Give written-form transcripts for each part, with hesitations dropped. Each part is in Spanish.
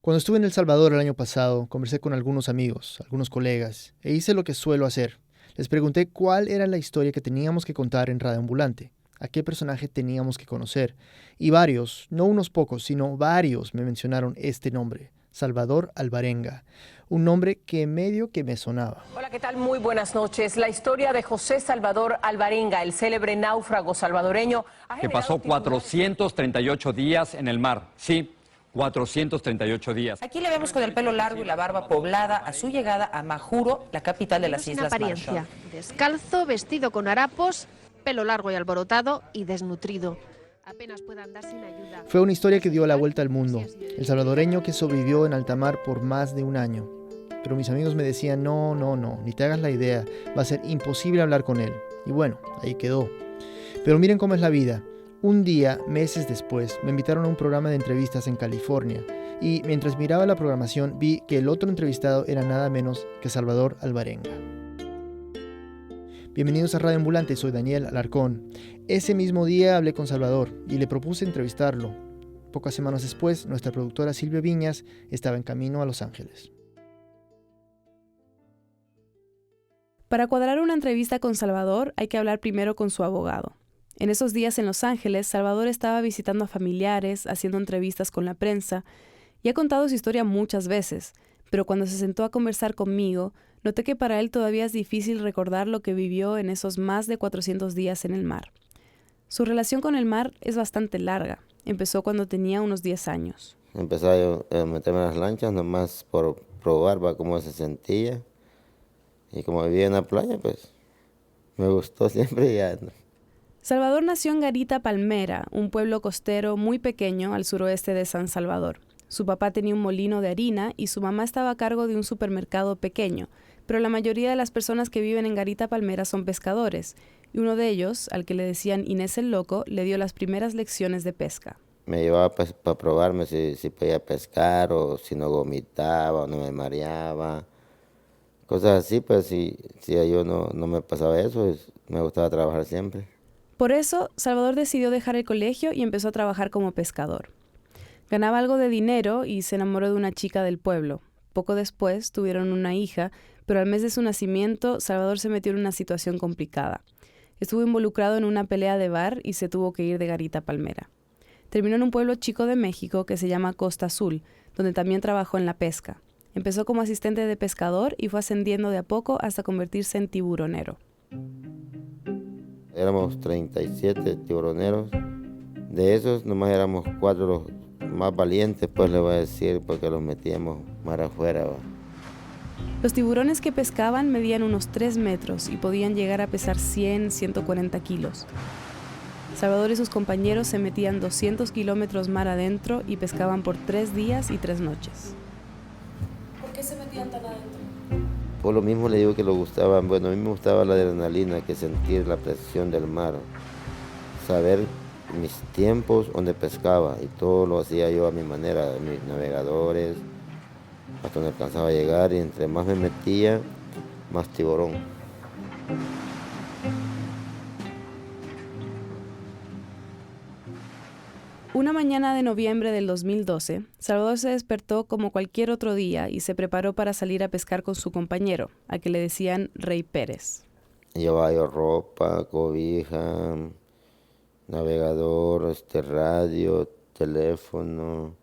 Cuando estuve en El Salvador el año pasado, conversé con algunos amigos, algunos colegas, e hice lo que suelo hacer. Les pregunté cuál era la historia que teníamos que contar en Radio Ambulante, a qué personaje teníamos que conocer. Y varios, no unos pocos, sino varios me mencionaron este nombre, Salvador Alvarenga, un nombre que medio que me sonaba. Hola, ¿qué tal? Muy buenas noches. La historia de José Salvador Alvarenga, el célebre náufrago salvadoreño, que pasó 438 días en el mar. Sí, 438 días. Aquí le vemos con el pelo largo y la barba poblada a su llegada a Majuro, la capital de las Islas Marshall. Descalzo, vestido con harapos, pelo largo y alborotado y desnutrido. Apenas puede andar sin ayuda. Fue una historia que dio la vuelta al mundo. El salvadoreño que sobrevivió en alta mar por más de un año. Pero mis amigos me decían, no, ni te hagas la idea, va a ser imposible hablar con él. Y bueno, ahí quedó. Pero miren cómo es la vida. Un día, meses después, me invitaron a un programa de entrevistas en California y mientras miraba la programación vi que el otro entrevistado era nada menos que Salvador Alvarenga. Bienvenidos a Radio Ambulante, soy Daniel Alarcón. Ese mismo día hablé con Salvador y le propuse entrevistarlo. Pocas semanas después, nuestra productora Silvia Viñas estaba en camino a Los Ángeles. Para cuadrar una entrevista con Salvador hay que hablar primero con su abogado. En esos días en Los Ángeles, Salvador estaba visitando a familiares, haciendo entrevistas con la prensa y ha contado su historia muchas veces, pero cuando se sentó a conversar conmigo, noté que para él todavía es difícil recordar lo que vivió en esos más de 400 días en el mar. Su relación con el mar es bastante larga. Empezó cuando tenía unos 10 años. Empecé a meterme en las lanchas nomás por probar cómo se sentía. Y como vivía en la playa, pues me gustó siempre y ya. Salvador nació en Garita Palmera, un pueblo costero muy pequeño al suroeste de San Salvador. Su papá tenía un molino de harina y su mamá estaba a cargo de un supermercado pequeño, pero la mayoría de las personas que viven en Garita Palmera son pescadores, y uno de ellos, al que le decían Inés el Loco, le dio las primeras lecciones de pesca. Me llevaba para probarme si podía pescar o si no vomitaba o no me mareaba. Cosas así, pues si yo no me pasaba eso, pues, me gustaba trabajar siempre. Por eso, Salvador decidió dejar el colegio y empezó a trabajar como pescador. Ganaba algo de dinero y se enamoró de una chica del pueblo. Poco después tuvieron una hija, pero al mes de su nacimiento, Salvador se metió en una situación complicada. Estuvo involucrado en una pelea de bar y se tuvo que ir de Garita Palmera. Terminó en un pueblo chico de México que se llama Costa Azul, donde también trabajó en la pesca. Empezó como asistente de pescador y fue ascendiendo de a poco hasta convertirse en tiburonero. Éramos 37 tiburoneros. De esos, nomás éramos 4 los más valientes, pues le voy a decir, porque los metíamos mar afuera. Los tiburones que pescaban medían unos 3 metros y podían llegar a pesar 140 kilos. Salvador y sus compañeros se metían 200 kilómetros mar adentro y pescaban por 3 días y 3 noches. ¿Por qué se metían tan adentro? Por lo mismo le digo que lo gustaba, bueno, a mí me gustaba la adrenalina, que sentir la presión del mar, saber mis tiempos donde pescaba y todo lo hacía yo a mi manera, mis navegadores, hasta donde alcanzaba a llegar y entre más me metía, más tiburón. Una mañana de noviembre del 2012, Salvador se despertó como cualquier otro día y se preparó para salir a pescar con su compañero, al que le decían Rey Pérez. Llevaba yo ropa, cobija, navegador, radio, teléfono,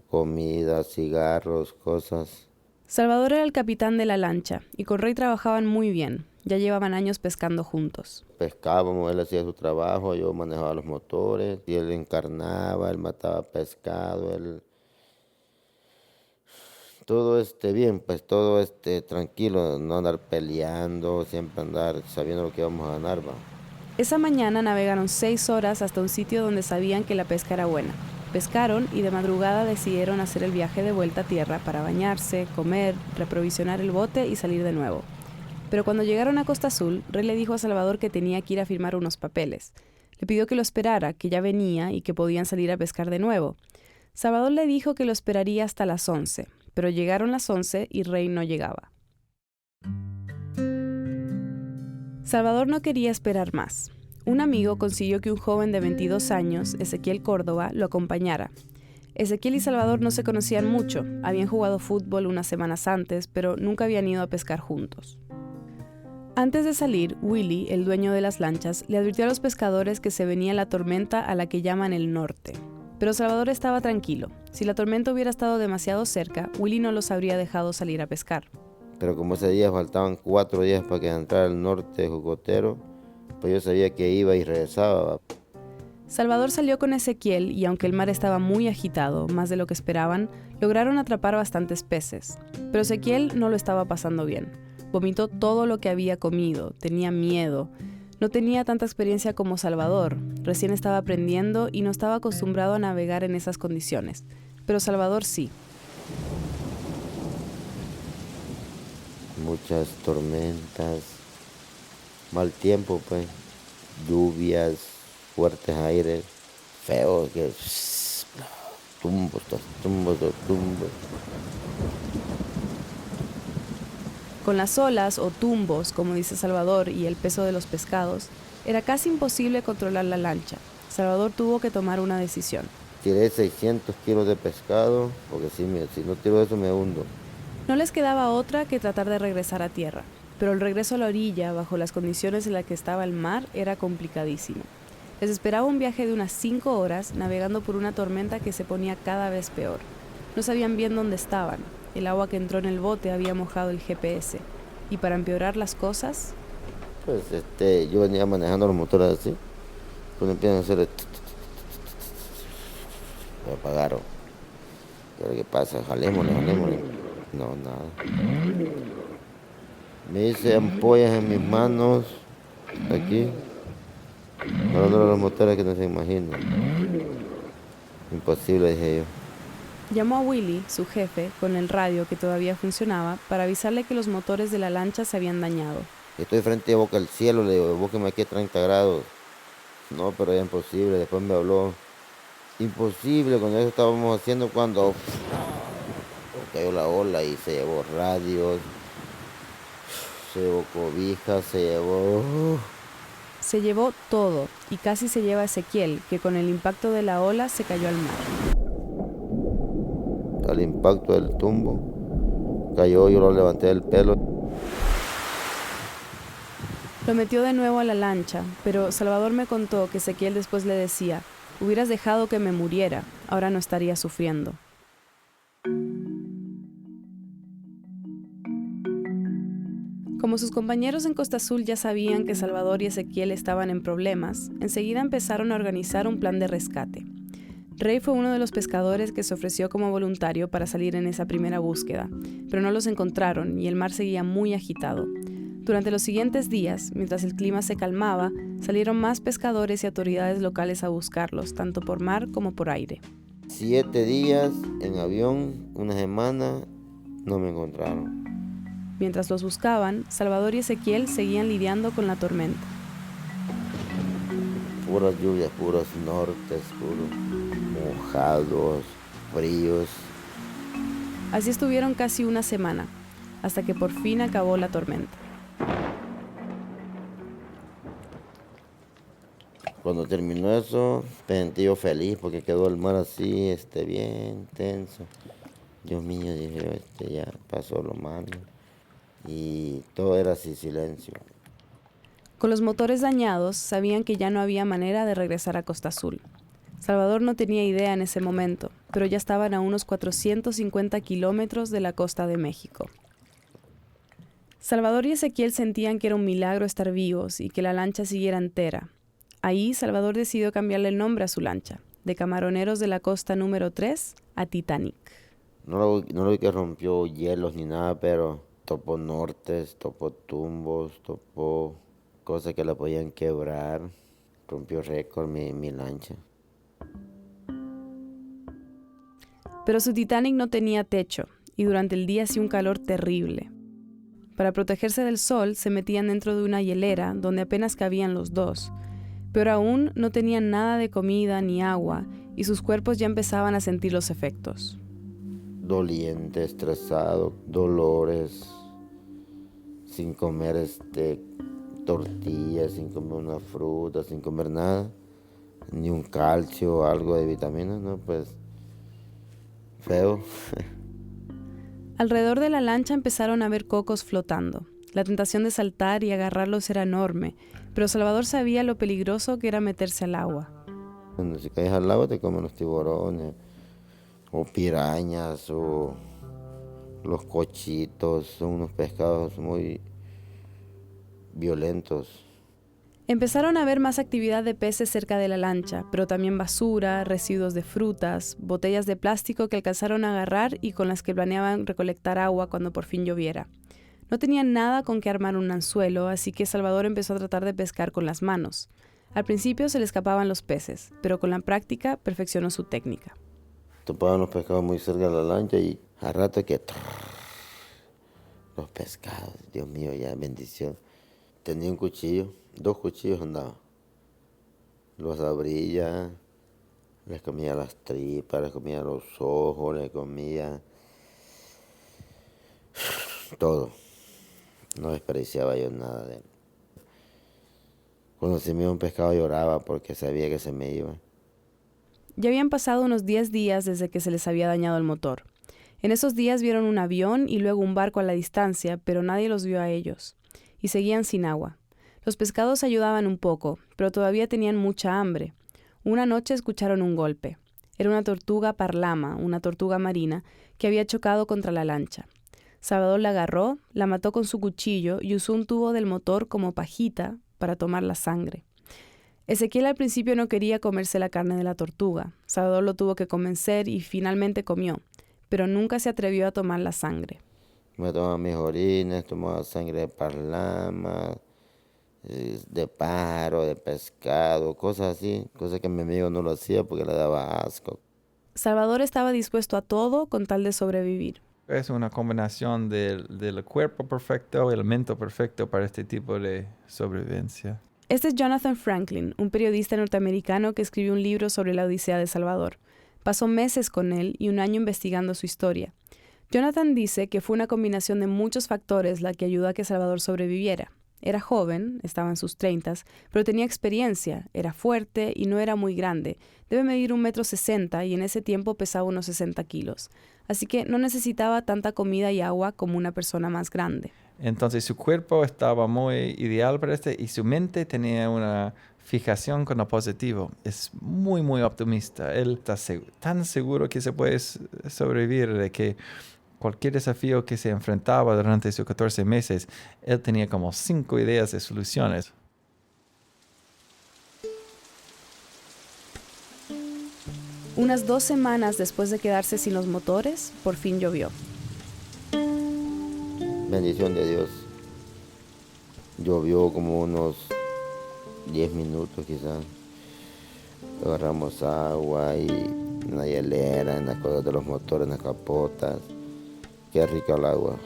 comida, cigarros, cosas. Salvador era el capitán de la lancha y con Rey trabajaban muy bien. Ya llevaban años pescando juntos. Pescábamos, él hacía su trabajo, yo manejaba los motores, y él encarnaba, él mataba pescado, él... Todo bien, pues todo tranquilo, no andar peleando, siempre andar sabiendo lo que íbamos a ganar, va. Esa mañana navegaron 6 horas hasta un sitio donde sabían que la pesca era buena. Pescaron y de madrugada decidieron hacer el viaje de vuelta a tierra para bañarse, comer, reprovisionar el bote y salir de nuevo. Pero cuando llegaron a Costa Azul, Rey le dijo a Salvador que tenía que ir a firmar unos papeles. Le pidió que lo esperara, que ya venía y que podían salir a pescar de nuevo. Salvador le dijo que lo esperaría hasta las 11, pero llegaron las 11 y Rey no llegaba. Salvador no quería esperar más. Un amigo consiguió que un joven de 22 años, Ezequiel Córdoba, lo acompañara. Ezequiel y Salvador no se conocían mucho, habían jugado fútbol unas semanas antes, pero nunca habían ido a pescar juntos. Antes de salir, Willy, el dueño de las lanchas, le advirtió a los pescadores que se venía la tormenta a la que llaman el norte. Pero Salvador estaba tranquilo. Si la tormenta hubiera estado demasiado cerca, Willy no los habría dejado salir a pescar. Pero como ese día faltaban 4 días para que entrara el norte Jocotero, pues yo sabía que iba y regresaba. Salvador salió con Ezequiel y aunque el mar estaba muy agitado, más de lo que esperaban, lograron atrapar bastantes peces. Pero Ezequiel no lo estaba pasando bien. Vomitó todo lo que había comido, tenía miedo. No tenía tanta experiencia como Salvador, recién estaba aprendiendo y no estaba acostumbrado a navegar en esas condiciones. Pero Salvador sí. Muchas tormentas, mal tiempo pues, lluvias, fuertes aires, feo, que tumbos. Con las olas o tumbos, como dice Salvador, y el peso de los pescados, era casi imposible controlar la lancha. Salvador tuvo que tomar una decisión. Tiré 600 kilos de pescado, porque si no tiro eso me hundo. No les quedaba otra que tratar de regresar a tierra, pero el regreso a la orilla, bajo las condiciones en las que estaba el mar, era complicadísimo. Les esperaba un viaje de unas 5 horas navegando por una tormenta que se ponía cada vez peor. No sabían bien dónde estaban. El agua que entró en el bote había mojado el GPS. Y para empeorar las cosas... Pues yo venía manejando los motores así. Cuando empiezan a hacer... Me apagaron. ¿Qué pasa? Jalémosle. No, nada. Me hice ampollas en mis manos. Aquí. Parando los motores que no se imaginan. Imposible, dije yo. Llamó a Willy, su jefe, con el radio que todavía funcionaba, para avisarle que los motores de la lancha se habían dañado. Estoy frente a boca al cielo, le digo, búsqueme aquí a 30 grados. No, pero era imposible. Después me habló. Imposible, con eso estábamos haciendo cuando cayó la ola y se llevó radios, se llevó cobijas, se llevó... Se llevó todo y casi se lleva a Ezequiel, que con el impacto de la ola se cayó al mar. Al impacto del tumbo, cayó, yo lo levanté del pelo. Lo metió de nuevo a la lancha, pero Salvador me contó que Ezequiel después le decía, hubieras dejado que me muriera, ahora no estaría sufriendo. Como sus compañeros en Costa Azul ya sabían que Salvador y Ezequiel estaban en problemas, enseguida empezaron a organizar un plan de rescate. Rey fue uno de los pescadores que se ofreció como voluntario para salir en esa primera búsqueda, pero no los encontraron y el mar seguía muy agitado. Durante los siguientes días, mientras el clima se calmaba, salieron más pescadores y autoridades locales a buscarlos, tanto por mar como por aire. 7 días en avión, una semana, no me encontraron. Mientras los buscaban, Salvador y Ezequiel seguían lidiando con la tormenta. Puras lluvias, puros nortes, puros mojados, fríos. Así estuvieron casi una semana, hasta que por fin acabó la tormenta. Cuando terminó eso, me sentí yo feliz porque quedó el mar así, bien tenso. Dios mío, dije, ya pasó lo malo. Y todo era así, silencio. Con los motores dañados, sabían que ya no había manera de regresar a Costa Azul. Salvador no tenía idea en ese momento, pero ya estaban a unos 450 kilómetros de la costa de México. Salvador y Ezequiel sentían que era un milagro estar vivos y que la lancha siguiera entera. Ahí, Salvador decidió cambiarle el nombre a su lancha, de Camaroneros de la Costa número 3 a Titanic. No lo vi que rompió hielos ni nada, pero topó nortes, topó tumbos, topó cosas que la podían quebrar. Rompió récord mi lancha. Pero su Titanic no tenía techo y durante el día hacía un calor terrible. Para protegerse del sol se metían dentro de una hielera donde apenas cabían los dos. Peor aún, no tenían nada de comida ni agua y sus cuerpos ya empezaban a sentir los efectos. Doliente, estresado, dolores, sin comer tortillas, sin comer una fruta, sin comer nada, ni un calcio o algo de vitaminas, ¿no? Pues Feo. Alrededor de la lancha empezaron a ver cocos flotando. La tentación de saltar y agarrarlos era enorme, pero Salvador sabía lo peligroso que era meterse al agua. Cuando si caes al agua te comen los tiburones, o pirañas, o los cochitos. Son unos pescados muy violentos. Empezaron a ver más actividad de peces cerca de la lancha, pero también basura, residuos de frutas, botellas de plástico que alcanzaron a agarrar y con las que planeaban recolectar agua cuando por fin lloviera. No tenían nada con que armar un anzuelo, así que Salvador empezó a tratar de pescar con las manos. Al principio se le escapaban los peces, pero con la práctica perfeccionó su técnica. Topaban los pescados muy cerca de la lancha y a rato que... Los pescados, Dios mío, ya bendición. Tenía un cuchillo, 2 cuchillos andaba. Los abría, les comía las tripas, les comía los ojos, les comía todo. No desperdiciaba yo nada de él. Cuando se me iba un pescado lloraba porque sabía que se me iba. Ya habían pasado unos 10 días desde que se les había dañado el motor. En esos días vieron un avión y luego un barco a la distancia, pero nadie los vio a ellos. Y seguían sin agua. Los pescados ayudaban un poco, pero todavía tenían mucha hambre. Una noche escucharon un golpe. Era una tortuga parlama, una tortuga marina, que había chocado contra la lancha. Salvador la agarró, la mató con su cuchillo y usó un tubo del motor como pajita para tomar la sangre. Ezequiel al principio no quería comerse la carne de la tortuga. Salvador lo tuvo que convencer y finalmente comió, pero nunca se atrevió a tomar la sangre. Me tomaba mis orines, tomaba sangre de parlama, de pájaro, de pescado, cosas así, cosas que mi amigo no lo hacía porque le daba asco. Salvador estaba dispuesto a todo con tal de sobrevivir. Es una combinación del cuerpo perfecto y el mente perfecto para este tipo de sobrevivencia. Este es Jonathan Franklin, un periodista norteamericano que escribió un libro sobre la Odisea de Salvador. Pasó meses con él y un año investigando su historia. Jonathan dice que fue una combinación de muchos factores la que ayudó a que Salvador sobreviviera. Era joven, estaba en sus 30, pero tenía experiencia, era fuerte y no era muy grande. Debe medir 1,60 m y en ese tiempo pesaba unos 60 kilos. Así que no necesitaba tanta comida y agua como una persona más grande. Entonces su cuerpo estaba muy ideal para y su mente tenía una fijación con lo positivo. Es muy, muy optimista. Él está tan seguro que se puede sobrevivir, de que cualquier desafío que se enfrentaba durante sus 14 meses, él tenía como 5 ideas de soluciones. Unas 2 semanas después de quedarse sin los motores, por fin llovió. Bendición de Dios. Llovió como unos 10 minutos quizás. Agarramos agua y en la hielera, en las cosas de los motores, en las capotas. Qué rico el agua.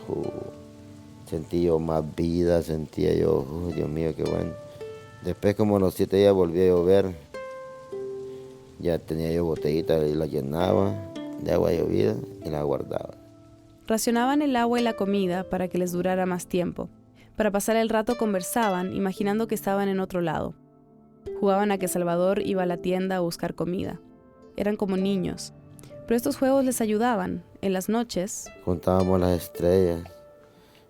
Sentí yo más vida, sentía yo, Dios mío, qué bueno. Después como a los 7 días volví a llover. Ya tenía yo botellitas y la llenaba de agua llovida y la guardaba. Racionaban el agua y la comida para que les durara más tiempo. Para pasar el rato conversaban, imaginando que estaban en otro lado. Jugaban a que Salvador iba a la tienda a buscar comida. Eran como niños. Pero estos juegos les ayudaban. En las noches contábamos las estrellas.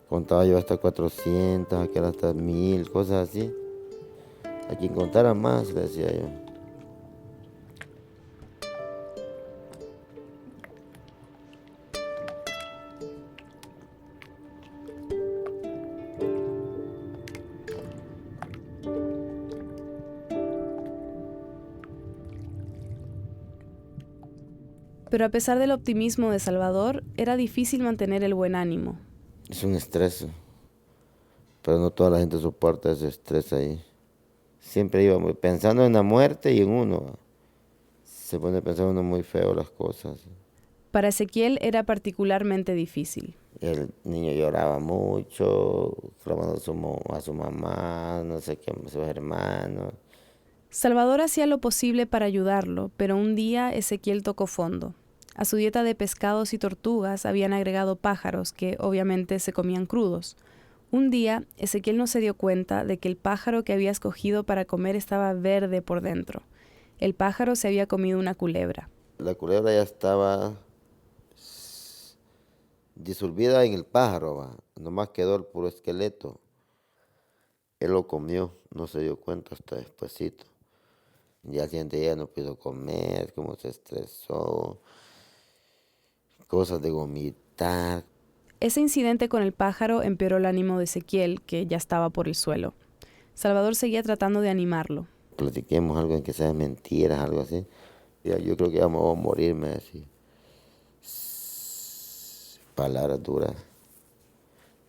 Contaba yo hasta 400, aquel hasta 1000, cosas así. A quien contara más, le decía yo. Pero a pesar del optimismo de Salvador, era difícil mantener el buen ánimo. Es un estrés, pero no toda la gente soporta ese estrés ahí. Siempre iba pensando en la muerte y en uno. Se pone a pensar uno muy feo las cosas. Para Ezequiel era particularmente difícil. El niño lloraba mucho, clamando a su mamá, no sé qué, a sus hermanos. Salvador hacía lo posible para ayudarlo, pero un día Ezequiel tocó fondo. A su dieta de pescados y tortugas habían agregado pájaros que obviamente se comían crudos. Un día Ezequiel no se dio cuenta de que el pájaro que había escogido para comer estaba verde por dentro. El pájaro se había comido una culebra. La culebra ya estaba disolvida en el pájaro, va. Nomás quedó el puro esqueleto. Él lo comió, no se dio cuenta hasta despuesito. Y al siguiente día no pudo comer, como se estresó, cosas de vomitar. Ese incidente con el pájaro empeoró el ánimo de Ezequiel, que ya estaba por el suelo. Salvador seguía tratando de animarlo. Platiquemos algo en que sea mentiras, algo así. Yo creo que vamos a morirme así. Palabras duras.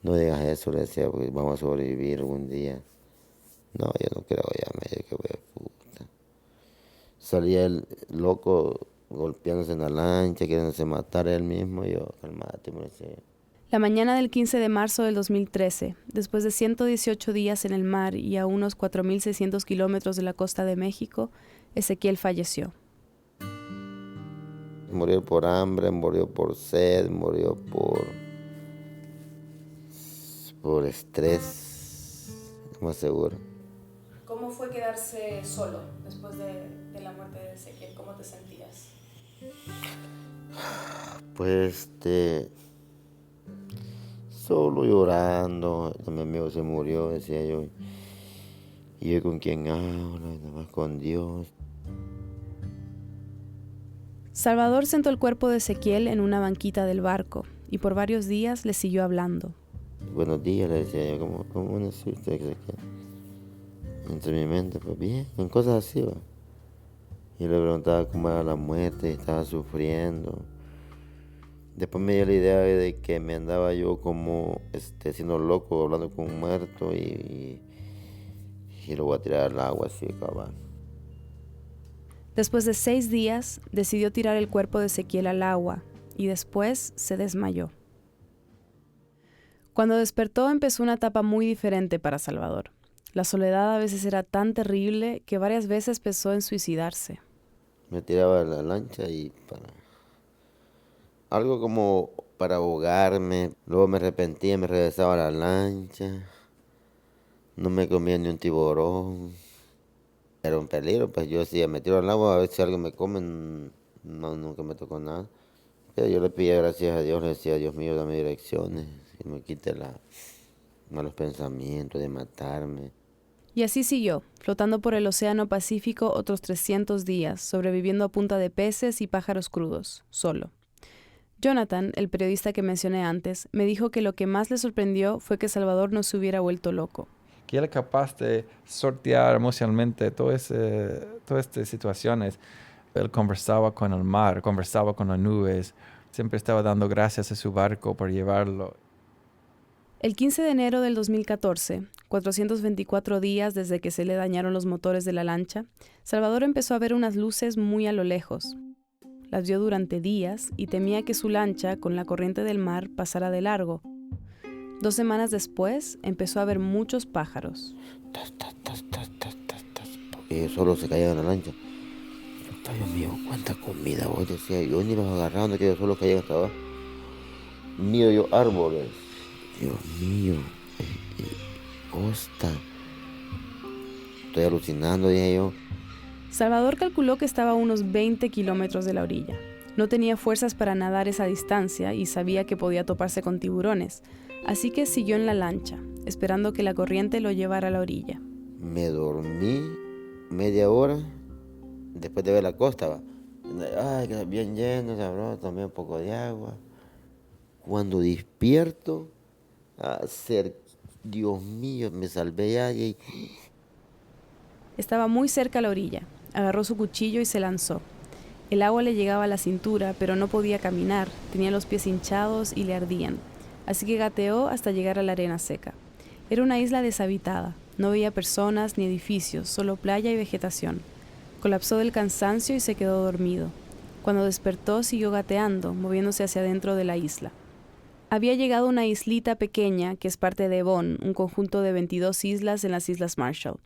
No digas eso, le decía, porque vamos a sobrevivir algún día. No, yo no creo, ya me dije que voy a puta. Salía el loco golpeándose en la lancha, queriéndose matar él mismo. Yo, calmate, me decía. La mañana del 15 de marzo del 2013, después de 118 días en el mar y a unos 4.600 kilómetros de la costa de México, Ezequiel falleció. Murió por hambre, murió por sed, murió por estrés, más seguro. ¿Cómo fue quedarse solo después de la muerte de Ezequiel? ¿Cómo te sentías? Pues solo llorando. Mi amigo se murió, decía yo. ¿Y yo con quién hablo? Nada más con Dios. Salvador sentó el cuerpo de Ezequiel en una banquita del barco y por varios días le siguió hablando. Buenos días, le decía yo, ¿cómo naciste, Ezequiel? Entre mi mente, pues bien, en cosas así, va. Y le preguntaba cómo era la muerte, estaba sufriendo. Después me dio la idea de que me andaba yo como siendo loco, hablando con un muerto y lo voy a tirar al agua así, cabal. Después de 6 días, decidió tirar el cuerpo de Ezequiel al agua y después se desmayó. Cuando despertó empezó una etapa muy diferente para Salvador. La soledad a veces era tan terrible que varias veces pensó en suicidarse. Me tiraba a la lancha y algo como para ahogarme. Luego me arrepentía, me regresaba a la lancha. No me comía ni un tiburón. Era un peligro, pues yo decía, me tiro al agua a ver si algo me come. No, nunca me tocó nada. Pero yo le pedía gracias a Dios, le decía, Dios mío, dame direcciones. Que me quite los malos pensamientos de matarme. Y así siguió, flotando por el Océano Pacífico otros 300 días, sobreviviendo a punta de peces y pájaros crudos, solo. Jonathan, el periodista que mencioné antes, me dijo que lo que más le sorprendió fue que Salvador no se hubiera vuelto loco. Que él es capaz de sortear emocionalmente todas estas situaciones. Él conversaba con el mar, conversaba con las nubes, siempre estaba dando gracias a su barco por llevarlo. El 15 de enero del 2014, 424 días desde que se le dañaron los motores de la lancha, Salvador empezó a ver unas luces muy a lo lejos. Las vio durante días y temía que su lancha, con la corriente del mar, pasara de largo. 2 semanas después, empezó a ver muchos pájaros. Porque ellos solo se caían en la lancha. Dios mío, cuánta comida, vos decía, yo ni los agarraba, que ellos solo caían hasta abajo. Mío yo árboles. Dios mío, costa. Estoy alucinando, dije yo. Salvador calculó que estaba a unos 20 kilómetros de la orilla. No tenía fuerzas para nadar esa distancia y sabía que podía toparse con tiburones, así que siguió en la lancha, esperando que la corriente lo llevara a la orilla. Me dormí media hora después de ver la costa. ¿Va? Ay, que bien lleno, sabroso, tomé un poco de agua. Cuando despierto, Dios mío, me salvé ya. Estaba muy cerca a la orilla. Agarró su cuchillo y se lanzó. El agua le llegaba a la cintura, pero no podía caminar. Tenía los pies hinchados y le ardían. Así que gateó hasta llegar a la arena seca. Era una isla deshabitada. No veía personas ni edificios, solo playa y vegetación. Colapsó del cansancio y se quedó dormido. Cuando despertó, siguió gateando, moviéndose hacia adentro de la isla. Había llegado a una islita pequeña que es parte de Ebon, un conjunto de 22 islas en las Islas Marshall.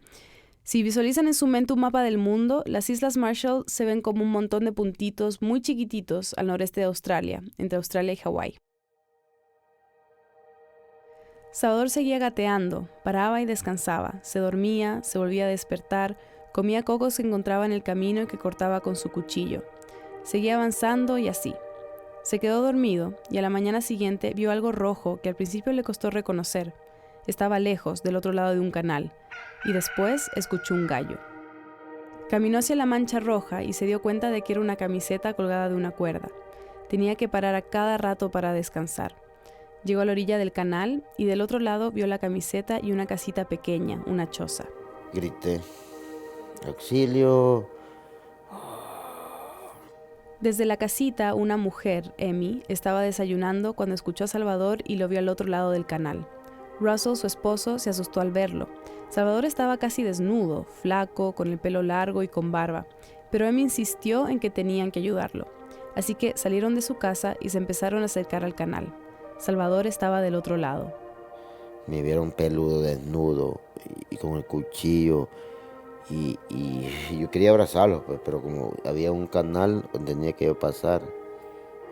Si visualizan en su mente un mapa del mundo, las Islas Marshall se ven como un montón de puntitos muy chiquititos al noreste de Australia, entre Australia y Hawái. Salvador seguía gateando, paraba y descansaba, se dormía, se volvía a despertar, comía cocos que encontraba en el camino y que cortaba con su cuchillo. Seguía avanzando y así. Se quedó dormido y a la mañana siguiente vio algo rojo que al principio le costó reconocer. Estaba lejos, del otro lado de un canal, y después escuchó un gallo. Caminó hacia la mancha roja y se dio cuenta de que era una camiseta colgada de una cuerda. Tenía que parar a cada rato para descansar. Llegó a la orilla del canal y del otro lado vio la camiseta y una casita pequeña, una choza. Grité, auxilio. Desde la casita, una mujer, Emi, estaba desayunando cuando escuchó a Salvador y lo vio al otro lado del canal. Russell, su esposo, se asustó al verlo. Salvador estaba casi desnudo, flaco, con el pelo largo y con barba, pero Emi insistió en que tenían que ayudarlo. Así que salieron de su casa y se empezaron a acercar al canal. Salvador estaba del otro lado. Me vieron peludo, desnudo y con el cuchillo. Y yo quería abrazarlo, pues, pero como había un canal donde tenía que yo pasar,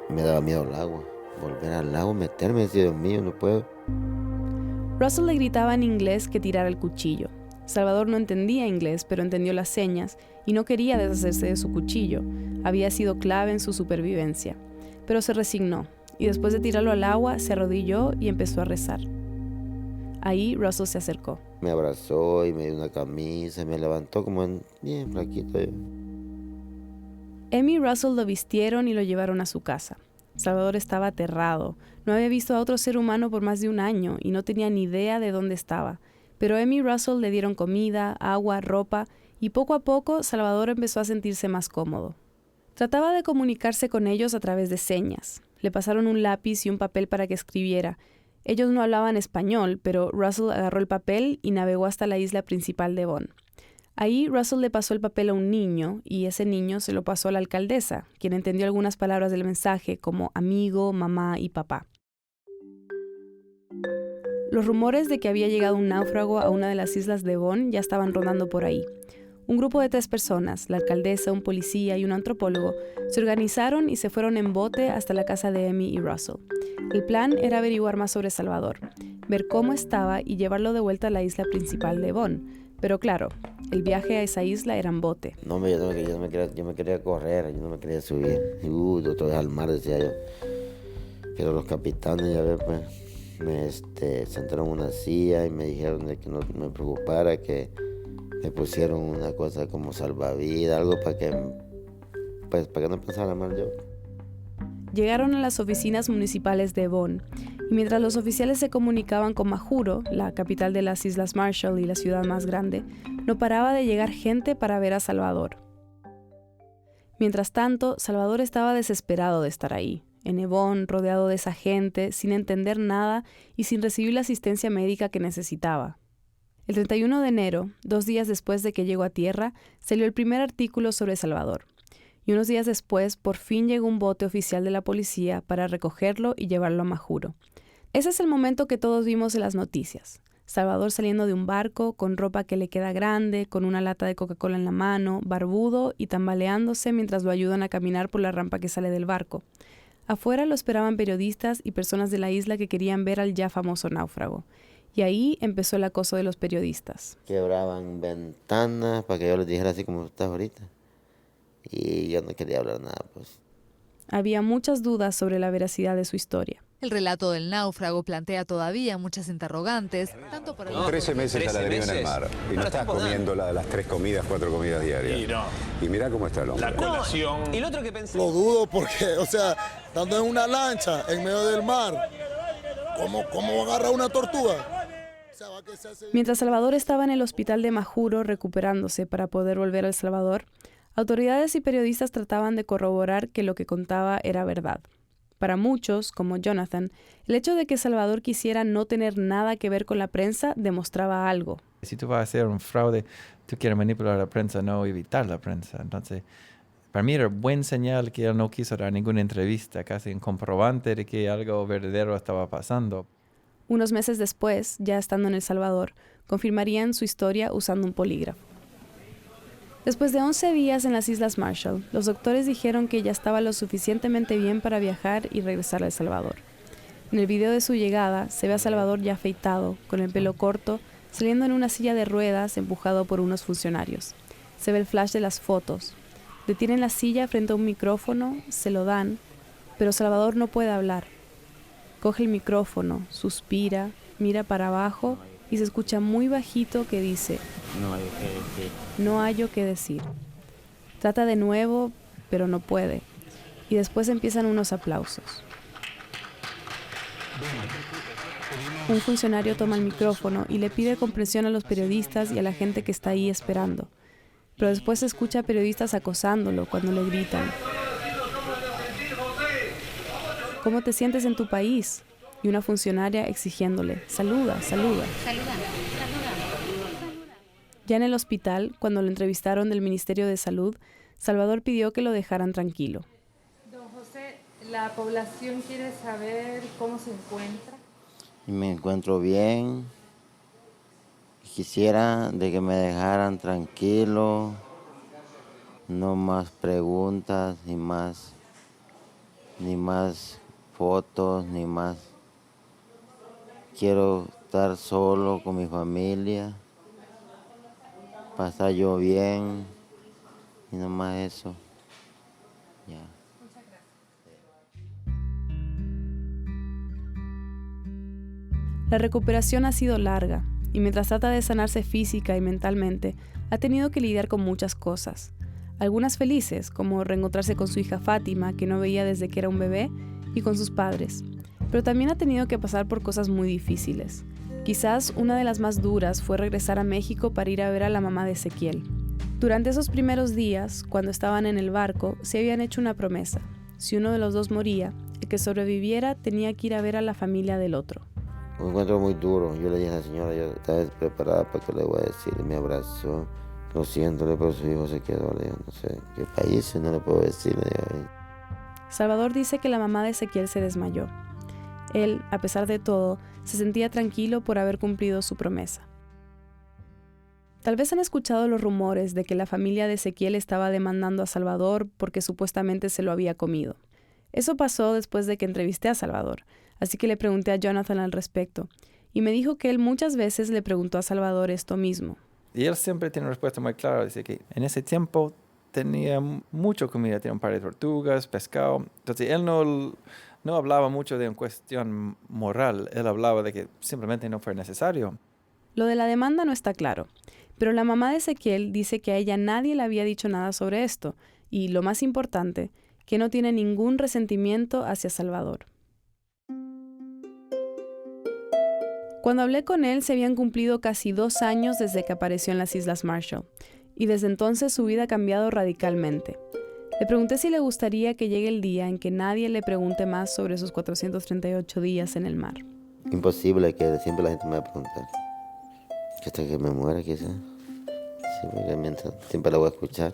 me daba miedo el agua. Volver al lago, meterme, decía, Dios mío, no puedo. Russell le gritaba en inglés que tirara el cuchillo. Salvador no entendía inglés, pero entendió las señas y no quería deshacerse de su cuchillo. Había sido clave en su supervivencia. Pero se resignó y después de tirarlo al agua, se arrodilló y empezó a rezar. Ahí Russell se acercó. Me abrazó y me dio una camisa, me levantó como bien flaquito yo. Emi y Russell lo vistieron y lo llevaron a su casa. Salvador estaba aterrado. No había visto a otro ser humano por más de un año y no tenía ni idea de dónde estaba. Pero Emi y Russell le dieron comida, agua, ropa y poco a poco Salvador empezó a sentirse más cómodo. Trataba de comunicarse con ellos a través de señas. Le pasaron un lápiz y un papel para que escribiera. Ellos no hablaban español, pero Russell agarró el papel y navegó hasta la isla principal de Von. Ahí Russell le pasó el papel a un niño y ese niño se lo pasó a la alcaldesa, quien entendió algunas palabras del mensaje como amigo, mamá y papá. Los rumores de que había llegado un náufrago a una de las islas de Von ya estaban rodando por ahí. Un grupo de 3 personas, la alcaldesa, un policía y un antropólogo, se organizaron y se fueron en bote hasta la casa de Emi y Russell. El plan era averiguar más sobre Salvador, ver cómo estaba y llevarlo de vuelta a la isla principal de Von. Pero claro, el viaje a esa isla era en bote. No, yo me quería correr, yo no me quería subir. Otra vez al mar, decía yo. Pero los capitanes, ya ves, pues, me sentaron en una silla y me dijeron de que no me preocupara, que me pusieron una cosa como salvavidas, algo para que no pensara mal yo. Llegaron a las oficinas municipales de Von, y mientras los oficiales se comunicaban con Majuro, la capital de las Islas Marshall y la ciudad más grande, no paraba de llegar gente para ver a Salvador. Mientras tanto, Salvador estaba desesperado de estar ahí, en Evon, rodeado de esa gente, sin entender nada y sin recibir la asistencia médica que necesitaba. El 31 de enero, 2 días después de que llegó a tierra, salió el primer artículo sobre Salvador. Y unos días después, por fin llegó un bote oficial de la policía para recogerlo y llevarlo a Majuro. Ese es el momento que todos vimos en las noticias. Salvador saliendo de un barco, con ropa que le queda grande, con una lata de Coca-Cola en la mano, barbudo y tambaleándose mientras lo ayudan a caminar por la rampa que sale del barco. Afuera lo esperaban periodistas y personas de la isla que querían ver al ya famoso náufrago. Y ahí empezó el acoso de los periodistas. Quebraban ventanas para que yo les dijera así como estás ahorita. Y yo no quería hablar nada, pues. Había muchas dudas sobre la veracidad de su historia. El relato del náufrago plantea todavía muchas interrogantes, tanto para el... 13 meses a la deriva en el mar. Y no estás comiendo las 3 comidas, 4 comidas diarias. Y mirá cómo está el hombre. La colación. Y lo otro que pensé... Lo dudo porque, estando en una lancha en medio del mar, ¿cómo agarra una tortuga? Mientras Salvador estaba en el hospital de Majuro recuperándose para poder volver a El Salvador, autoridades y periodistas trataban de corroborar que lo que contaba era verdad. Para muchos, como Jonathan, el hecho de que Salvador quisiera no tener nada que ver con la prensa demostraba algo. Si tú vas a hacer un fraude, tú quieres manipular a la prensa, no evitar la prensa. Entonces, para mí era buen señal que él no quiso dar ninguna entrevista, casi un comprobante de que algo verdadero estaba pasando. Unos meses después, ya estando en El Salvador, confirmarían su historia usando un polígrafo. Después de 11 días en las Islas Marshall, los doctores dijeron que ya estaba lo suficientemente bien para viajar y regresar a El Salvador. En el video de su llegada, se ve a Salvador ya afeitado, con el pelo corto, saliendo en una silla de ruedas empujado por unos funcionarios. Se ve el flash de las fotos. Detienen la silla frente a un micrófono, se lo dan Pero Salvador no puede hablar. Coge el micrófono, suspira, mira para abajo y se escucha muy bajito que dice: no hallo qué decir. Trata de nuevo, pero no puede. Y después empiezan unos aplausos. Un funcionario toma el micrófono y le pide comprensión a los periodistas y a la gente que está ahí esperando. Pero después se escucha a periodistas acosándolo cuando le gritan: ¿cómo te sientes en tu país? Y una funcionaria exigiéndole: saluda, saluda. Ya en el hospital, cuando lo entrevistaron del Ministerio de Salud, Salvador pidió que lo dejaran tranquilo. Don José, la población quiere saber cómo se encuentra. Me encuentro bien. Quisiera de que me dejaran tranquilo. No más preguntas, ni más fotos, ni más. Quiero estar solo con mi familia, pasar yo bien, y nomás eso. Ya. Muchas gracias. La recuperación ha sido larga, y mientras trata de sanarse física y mentalmente, ha tenido que lidiar con muchas cosas. Algunas felices, como reencontrarse con su hija Fátima, que no veía desde que era un bebé, y con sus padres. Pero también ha tenido que pasar por cosas muy difíciles. Quizás una de las más duras fue regresar a México para ir a ver a la mamá de Ezequiel. Durante esos primeros días, cuando estaban en el barco, se habían hecho una promesa. Si uno de los dos moría, el que sobreviviera tenía que ir a ver a la familia del otro. Me encuentro muy duro. Yo le dije a la señora, yo estaba despreparada para que le voy a decir. Me abrazó. Lo siento, pero su hijo se quedó. Le digo, no sé qué país, no le puedo decir. Salvador dice que la mamá de Ezequiel se desmayó. Él, a pesar de todo, se sentía tranquilo por haber cumplido su promesa. Tal vez han escuchado los rumores de que la familia de Ezequiel estaba demandando a Salvador porque supuestamente se lo había comido. Eso pasó después de que entrevisté a Salvador, así que le pregunté a Jonathan al respecto, y me dijo que él muchas veces le preguntó a Salvador esto mismo. Y él siempre tiene una respuesta muy clara, dice que en ese tiempo tenía mucha comida, tenía un par de tortugas, pescado, entonces él no hablaba mucho de una cuestión moral, él hablaba de que simplemente no fue necesario. Lo de la demanda no está claro, pero la mamá de Ezequiel dice que a ella nadie le había dicho nada sobre esto, y lo más importante, que no tiene ningún resentimiento hacia Salvador. Cuando hablé con él se habían cumplido casi 2 años desde que apareció en las Islas Marshall, y desde entonces su vida ha cambiado radicalmente. Le pregunté si le gustaría que llegue el día en que nadie le pregunte más sobre sus 438 días en el mar. Imposible que siempre la gente me va a preguntar. Que hasta que me muera quizás. Sí, porque mientras siempre la voy a escuchar.